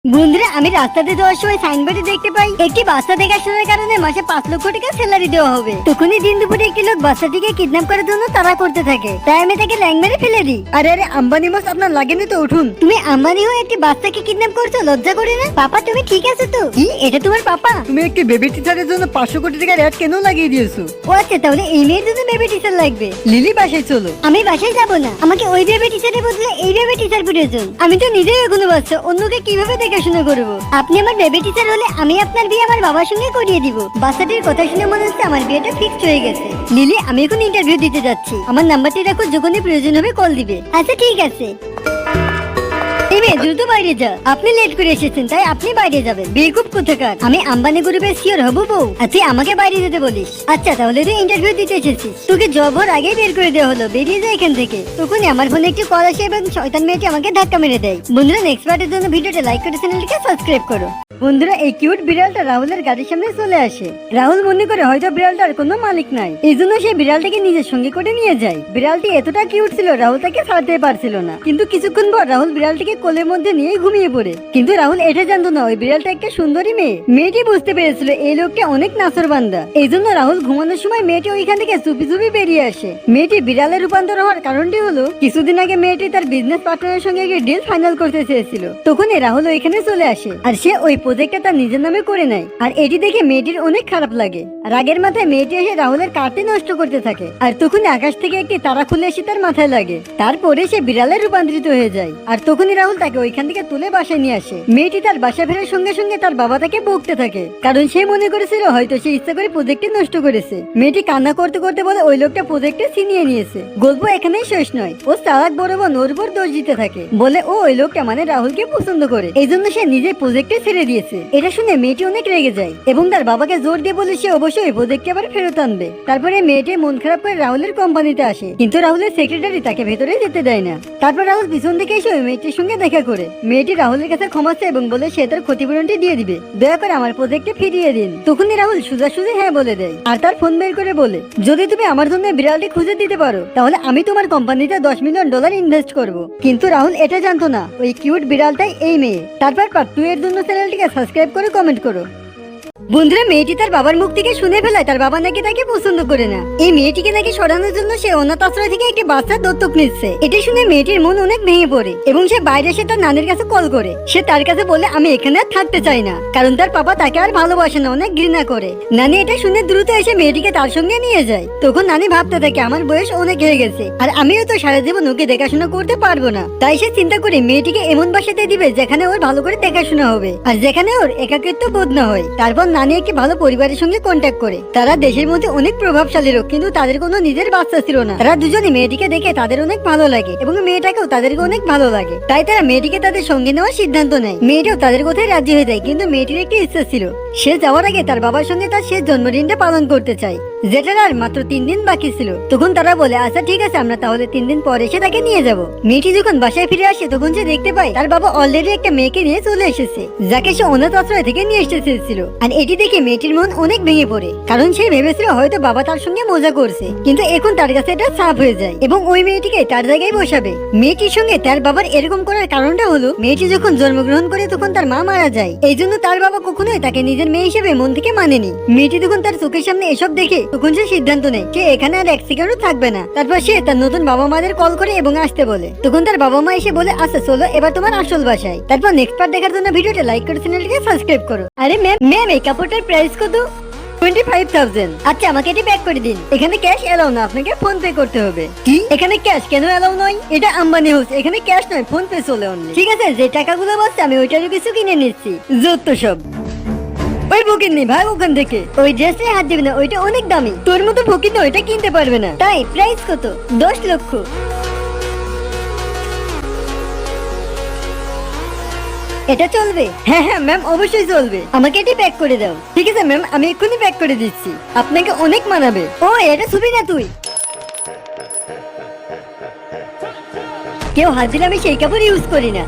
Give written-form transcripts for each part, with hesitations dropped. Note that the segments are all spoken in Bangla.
বন্ধুরা, আমি রাস্তাতে যাওয়ার সময় সাইনবোর্ডে দেখতে পাই একটি বাচ্চা দেখাশোনার কারণে মাসে 5 লক্ষ টাকা স্যালারি দেওয়া হবে। তখনই দিন দুপুরে একটি লোক বাচ্চাটিকে কিডন্যাপ করার জন্য তাড়া করতে থাকে, তাই আমি তাকে ল্যাং মেরে ফেলে দিই। আরে আরে, আম্বানি মাস আপনার লাগেনি তো, উঠুন। তুমি আম্বানি হয়ে একটি বাচ্চাকে কিডন্যাপ করছো, লজ্জা করে না? পাপা তুমি ঠিক আছো তো? কি এটা তোমার পাপা? তুমি একটি বেবি টিচারের জন্য 500 কোটি টাকার অ্যাড কেন লাগিয়ে দিয়েছো? ও আচ্ছা, তাহলে এই মেয়ের জন্য বেবি টিচার লাগবে। লিলি বাসায় চলো। আমি বাসায় যাব না, আমাকে ওই বেবি টিচারের বদলে এই বেবি টিচার প্রয়োজন। আমি তো নিজেই এখনো বাচ্চা, অন্যকে কিভাবে দেখাশোনা করবো? আপনি আমার বেবি টিচার হলে আমি আপনার বিয়ে আমার বাবার সঙ্গে করিয়ে দিব। বাচ্চাটির কথা শুনে মনে হচ্ছে আমার বিয়েটা ফিক্সড হয়ে গেছে। লিলি, আমি এখন ইন্টারভিউ দিতে যাচ্ছি, আমার নাম্বারটি রাখো, যখনই প্রয়োজন হবে কল দিবে। আচ্ছা ঠিক আছে। দ্রুত বাইরে যা, আপনি লেট করে এসেছেন তাই আপনি বাইরে যাবেন। বেকুব কোথাকার, আমি আম্বানি গ্রুপের সিওর হবো বউ, আর তুই আমাকে বাইরে যেতে বলিস? আচ্ছা তাহলে তুই ইন্টারভিউ দিতে এসেছিস, তোকে জব হওয়ার আগেই বের করে দেওয়া হলো, বেরিয়ে যায় এখান থেকে। তখনই আমার ফোনে একটি কল আসে এবং শয়তান মেয়েটি আমাকে ধাক্কা মেরে দেয়। বন্ধুরা, নেক্সট পার্টের জন্য ভিডিওটা লাইক করে চ্যানেলটিকে সাবস্ক্রাইব করো। বন্ধুরা, এই কিউট বিড়ালটা রাহুলের গাড়ির সামনে চলে আসে। রাহুল মনে করে হয়তো বিড়ালটার কোনো মালিক নাই, এই জন্য সে বিড়ালটাকে নিজের সঙ্গে করে নিয়ে যায়। বিড়ালটি এতটা কিউট ছিল রাহুল তাকে ছাড়তে পারছিল না, কিন্তু কিছুক্ষণ পর রাহুল বিড়ালটিকে কোলের মধ্যে নিয়ে ঘুমিয়ে পড়ে। কিন্তু রাহুল এটা জানতো না ওই বিড়ালটা একটা সুন্দরী মেয়ে। মেয়েটি বুঝতে পেরেছিল এই লোকটা অনেক নাছরবান্দা, এই জন্য রাহুল ঘুমানোর সময় মেয়েটি ওইখান থেকে চুপি চুপি বেরিয়ে আসে। মেয়েটি বিড়ালে রূপান্তর হওয়ার কারণটি হলো কিছুদিন আগে মেয়েটি তার বিজনেস পার্টনারের সঙ্গে একটা ডিল ফাইনাল করতে চেয়েছিল। তখনই রাহুল ওইখানে চলে আসে আর সে ওই প্রজেক্টটা তার নিজের নামে করে নেয়। আর এটি দেখে মেয়েটির অনেক খারাপ লাগে। রাগের মাথায় মেয়েটি এসে রাহুলের কার্ডটি নষ্ট করতে থাকে, আর তখনই আকাশ থেকে একটি তারা খুলে এসে তার মাথায় লাগে। তারপরে সে বিড়ালে রূপান্তরিত হয়ে যায়। আর তখনই রাহুল তাকে ওইখান থেকে তুলে বাসায় নিয়ে আসে। মেয়েটি তার বাসা ফেরার সঙ্গে সঙ্গে তার বাবা তাকে বকতে থাকে, কারণ সে মনে করেছিল হয়তো সে ইচ্ছা করে প্রজেক্টটি নষ্ট করেছে। মেয়েটি কান্না করতে করতে বলে ওই লোকটা প্রজেক্টে ছিনিয়ে নিয়েছে। গল্প এখানেই শেষ নয়, ও চালাক বড় বোন ওর উপর দোষ দিতে থাকে, বলে ও ওই লোকটা মানে রাহুলকে পছন্দ করে, এই জন্য সে নিজের প্রজেক্টে ছেড়ে দিয়েছে। এটা শুনে মেয়েটি অনেক রেগে যায় এবং তার বাবাকে জোর দিয়ে বলে সে অবশ্যই প্রজেক্টটি আবার ফেরত আনবে। তারপরে মেয়েটি মন খারাপ করে রাহুলের কোম্পানিতে আসে, কিন্তু রাহুলের সেক্রেটারি তাকে ভেতরে যেতে দেয় না। তারপর রাহুল পিছন থেকে এসে ওই মেয়েটির সঙ্গে দেখা করে। মেয়েটি রাহুলের কাছে ক্ষমা চায় এবং বলে সে তার ক্ষতিপূরণটি দিয়ে দিবে, দয়া করে আমার প্রজেক্টে ফিরিয়ে দিন। তখনই রাহুল সোজাসুজি হ্যাঁ বলে দেয় আর তার ফোন বের করে বলে, যদি তুমি আমার জন্য বিড়ালটি খুঁজে দিতে পারো তাহলে আমি তোমার কোম্পানিতে $10 মিলিয়ন ইনভেস্ট করব। কিন্তু রাহুল এটা জানতো না ওই কিউট বিড়ালটাই এই মেয়ে। তারপর পার্ট 2 এর জন্য চ্যানেলটিকে সাবস্ক্রাইব করে কমেন্ট করো। বন্ধুরা, মেয়েটি তার বাবার মুখ থেকে শুনে ফেলায় তার বাবা নাকি তাকে পছন্দ করে না। এই মেয়েটিকে নাকি সরানোর জন্য সে অনাথ আশ্রয় থেকে একটি বাচ্চা দত্তক নিচ্ছে। এটা শুনে মেয়েটির মন অনেক ভেঙে পড়ে এবং সে বাইরে এসে তার নানির কাছে কল করে। সে তার কাছে বলে আমি এখানে আর থাকতে চাই না, কারণ তার পাপা তাকে আর ভালোবাসে না, অনেক ঘৃণা করে। নানি এটা শুনে দ্রুত এসে মেয়েটিকে তার সঙ্গে নিয়ে যায়। তখন নানি ভাবতে থাকে আমার বয়স অনেক হয়ে গেছে আর আমিও তো সারা জীবন ওকে দেখাশোনা করতে পারবো না। তাই সে চিন্তা করে মেয়েটিকে এমন বাসাতে দিবে যেখানে ওর ভালো করে দেখাশোনা হবে আর যেখানে ওর একাকিত্ব বোধ না হয়। তারপর নানি একটি ভালো পরিবারের সঙ্গে কন্ট্যাক্ট করে। তারা দেশের মধ্যে অনেক প্রভাবশালী লোক, কিন্তু তাদের কোনো নিজের বাচ্চা ছিল না। তারা দুজনে মেয়েটিকে দেখে তাদের অনেক ভালো লাগে এবং মেয়েটাকেও তাদেরকে অনেক ভালো লাগে, তাই তারা মেয়েটিকে তাদের সঙ্গে নেওয়ার সিদ্ধান্ত নেয়। মেয়েটিও তাদের কথায় রাজি হয়ে যায়, কিন্তু মেয়েটির একটি ইচ্ছা ছিল, সে যাওয়ার আগে তার বাবার সঙ্গে তার শেষ জন্মদিনটা পালন করতে চায়, যেটার আর মাত্র 3 দিন বাকি ছিল। তখন তারা বলে আচ্ছা ঠিক আছে, আমরা তাহলে 3 দিন পরে এসে তাকে নিয়ে যাব। মেয়েটি যখন বাসায় ফিরে আসে তখন সে দেখতে পায় তার বাবা অলরেডি একটা মেয়েকে নিয়ে চলে এসেছে, যাকে সে অনাথ আশ্রয় থেকে নিয়ে এসেছিল। আর এটি দেখে মেয়েটির মন অনেক ভেঙে পড়ে, কারণ সে ভেবেছিল হয়তো বাবা তার সঙ্গে মজা করছে, কিন্তু এখন তার কাছে এটা চাপ হয়ে যায় এবং ওই মেয়েটিকে তার জায়গায় বসাবে। মেয়েটির সঙ্গে তার বাবার এরকম করার কারণটা হলো মেয়েটি যখন জন্মগ্রহণ করে তখন তার মা মারা যায়, এই জন্য তার বাবা কখনোই তাকে নিজের মেয়ে হিসেবে মন থেকে মানেনি। মেয়েটি যখন তার চোখের সামনে এসব দেখে তখন সে সিদ্ধান্ত নেয় সে এখানে আর 1 সেকেন্ডও থাকবে না। তারপর সে তার নতুন বাবা মাদের কল করে এবং আসতে বলে। তখন তার বাবা মা এসে বলে আচ্ছা চলো এবার তোমার আসল বাসায়। তারপর নেক্সট পার্ট দেখার জন্য ভিডিওটা লাইক করে চ্যানেলটিকে সাবস্ক্রাইব করো। আরে ম্যাম এই কাপড়টার প্রাইস কত? 25,000। আচ্ছা আমাকে এটি প্যাক করে দিন। এখানে ক্যাশ এলাও না, আপনাকে ফোন পে করতে হবে। কি এখানে ক্যাশ কেন এলাও নয়? এটা আম্বানি হাউস, এখানে ক্যাশ নয়, ফোন পে চলে অনলি। ঠিক আছে, যে টাকাগুলো বাঁচছে আমি ওইটারও কিছু কিনে নিচ্ছি। যত সব ওই ফকিন্নি ভাগ ওখান থেকে। ওই ড্রেসে হাত দিবি না, ওইটা অনেক দামি, তোর মতো ফকিন্নি ওইটা কিনতে পারবে না। তাই প্রাইস কত? 10 লক্ষ। এটা চলবে? হ্যাঁ হ্যাঁ ম্যাম, অবশ্যই চলবে। আমাকে এটি প্যাক করে দাও। ঠিক আছে ম্যাম, আমি এক্ষুনি প্যাক করে দিচ্ছি, আপনাকে অনেক মানাবে। ও এটা ছবি না তুই কেউ হাত দিলে আমি সেই কাপড় ইউজ করি না।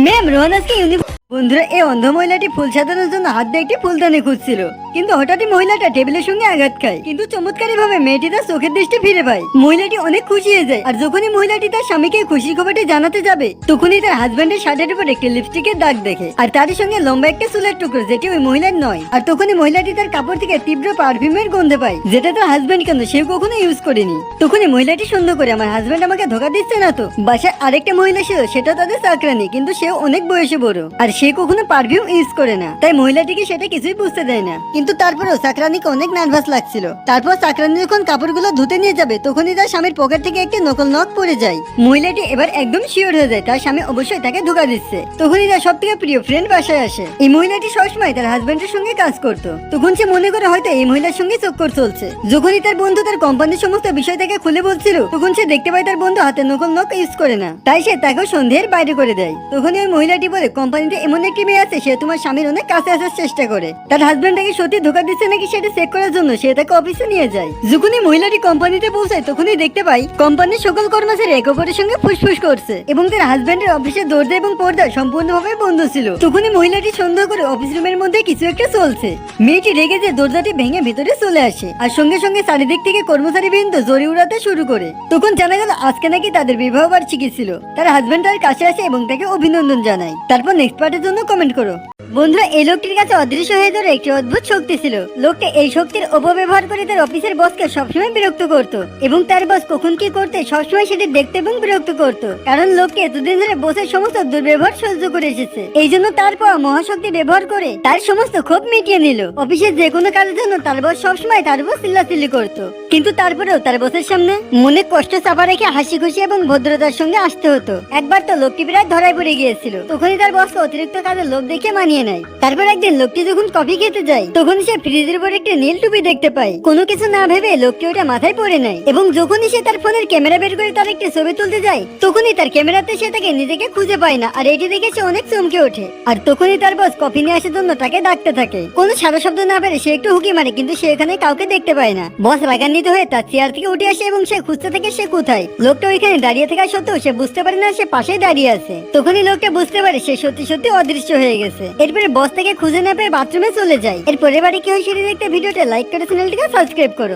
ম্যাম রোহান আজকে ইউনিফর্ম বন্ধুরা, এই অন্ধ মহিলাটি ফুল সাজানোর জন্য হাত দিয়ে একটি ফুলদানি খুঁজছিল, কিন্তু হঠাৎই মহিলাটা টেবিলের সঙ্গে আঘাত খায়। কিন্তু চমৎকারী ভাবে মেয়েটি তার চোখের দৃষ্টি ফিরে পায়। মহিলাটি অনেক খুশি হয়ে যায়, আর যখনই মহিলাটি তার স্বামীকে খুশি খবরটি জানাতে যাবে, তখনই তার হাজবেন্ডের শার্টের উপর একটি লিপস্টিকের দাগ দেখে, আর তার সঙ্গে লম্বা একটা চুলের টুকরো, যেটি ওই মহিলার নয়। আর তখনই মহিলাটি তার কাপড় থেকে তীব্র পারফিউমের গন্ধ পায়, যেটা তার হাজবেন্ড কেন সেও কখনো ইউজ করেনি। তখনই মহিলাটি সন্দেহ করে, আমার হাজবেন্ড আমাকে ধোকা দিচ্ছে না তো। বাসায় আরেকটা মহিলা ছিল, সেটা তাদের চাকরানি, কিন্তু সেও অনেক বয়সে বড়, আর সে কখনো পারফিউম ইউজ করে না, তাই মহিলাটিকে সেটা কিছুই বুঝতে দেয় না। কিন্তু তারপরেও চাকরানিকে অনেক নার্ভাস লাগছিল। তারপর চাকরানি যখন কাপড়গুলো ধুতে নিয়ে যাবে, তখনই তার স্বামীর পকেট থেকে একটি নকল নখ পড়ে যায়। মহিলাটি এবার একদম শিওর হয়ে যায় তার স্বামী অবশ্যই তাকে ধোকা দিচ্ছে। তখনই তার সব থেকে প্রিয় ফ্রেন্ড বাসায় আসে। এই মহিলাটি সবসময় তার হাজবেন্ডের সঙ্গে কাজ করত। তখন সে মনে করে হয়তো এই মহিলার সঙ্গে চক্কর চলছে। যখনই তার বন্ধু তার কোম্পানির সমস্ত বিষয় তাকে খুলে বলছিল, তখন সে দেখতে পায় তার বন্ধু হাতে নকল নখ ইউজ করে না, তাই সে তাকেও সন্দেহের বাইরে করে দেয়। তখন ওই মহিলাটি বলে, কোম্পানিতে এমন একটি মেয়ে আছে, সে তোমার স্বামীর অনেক কাছে আসার চেষ্টা করে। তার হাজবেন্ড তাকে সত্যি ধোকা দিচ্ছে নাকি সেটা চেক করার জন্য সে তাকে অফিসে নিয়ে যায়। যখনই মহিলাটি কোম্পানিতে পৌঁছায়, তখনই দেখতে পাই কোম্পানির সকল কর্মচারী একে অপরের সঙ্গে ফুসফুস করছে, এবং তার হাজবেন্ডের অফিসের দরজা এবং পর্দা সম্পূর্ণভাবে বন্ধ ছিল। তখনই মহিলাটি সন্দেহ করে অফিস রুমের মধ্যে কিছু একটা চলছে। মেয়েটি রেগে যে দরজাটি ভেঙে ভিতরে চলে আসে, আর সঙ্গে সঙ্গে চারিদিক থেকে কর্মচারী বৃন্দ জড়ি উড়াতে শুরু করে। তখন জানা গেল আজকে নাকি তাদের বিবাহ বার্ষিকী ছিল। তার হাজবেন্ড তার কাছে আসে এবং তাকে অভিনন্দন জানায়। তারপর নেক্সট পার্টের জন্য কমেন্ট করো। বন্ধুরা, এই লোকটির কাছে অদৃশ্য হয়ে যাওয়ার একটি অদ্ভুত শক্তি ছিল। লোকটা এই শক্তির অপব্যবহার করে তার অফিসের বসকে সবসময় বিরক্ত করত, এবং তার বস কখন কি করতে সবসময় সেটি দেখতে এবং বিরক্ত করত। কারণ লোকটি এতদিন ধরে বসের সমস্ত দুর্ব্যবহার সহ্য করে এসেছে। এই জন্য তার পাওয়া মহাশক্তি ব্যবহার করে তার সমস্ত ক্ষোভ মিটিয়ে নিল। অফিসের যে কোনো কাজের জন্য তার বস সবসময় তার উপর চিল্লাচিল্লি করত, কিন্তু তারপরেও তার বসের সামনে মনে কষ্ট চাপা রেখে হাসি খুশি এবং ভদ্রতার সঙ্গে আসতে হতো। একবার তো লোকটি প্রায় ধরায় পড়ে গিয়েছিল। তখনই তার বসকে অতিরিক্ত কাজের লোক দেখে মানিয়ে নেয়। তারপর একদিন লোকটি যখন কফি খেতে যায়, তখন সে ফ্রিজের উপর একটি নীল টুপি দেখতে পায়। কোনো কিছু না ভেবে লোকটি ওটা মাথায় পরে নেয়, এবং যখনই সে তার ফোনের ক্যামেরা বের করে তার একটি ছবি তুলতে যায়, তখনই তার ক্যামেরাতে সে তাকে নিজেকে খুঁজে পায় না। আর এটি দেখে সে অনেক চমকে ওঠে। আর তখনই তার বস কফি নিয়ে আসার জন্য তাকে ডাকতে থাকে। কোনো সারা শব্দ না পেরে সে একটু হুকি মারে, কিন্তু সে এখানে কাউকে দেখতে পায় না। বস রাগান্বিত হয়ে তার চেয়ার থেকে উঠে আসে এবং সে খুঁজতে থাকে সে কোথায়। লোকটা ওইখানে দাঁড়িয়ে থাকা সত্ত্বেও সে বুঝতে পারে না সে পাশেই দাঁড়িয়ে আছে। তখনই লোকটা বুঝতে পারে সে সত্যি সত্যি অদৃশ্য হয়ে গেছে। এরপরে বস থেকে খুঁজে না পেয়ে বাথরুমে চলে যায়। এরপরে বাড়ি কি হয় সেটি দেখতে ভিডিওটা লাইক করে চ্যানেলটিকে সাবস্ক্রাইব করো।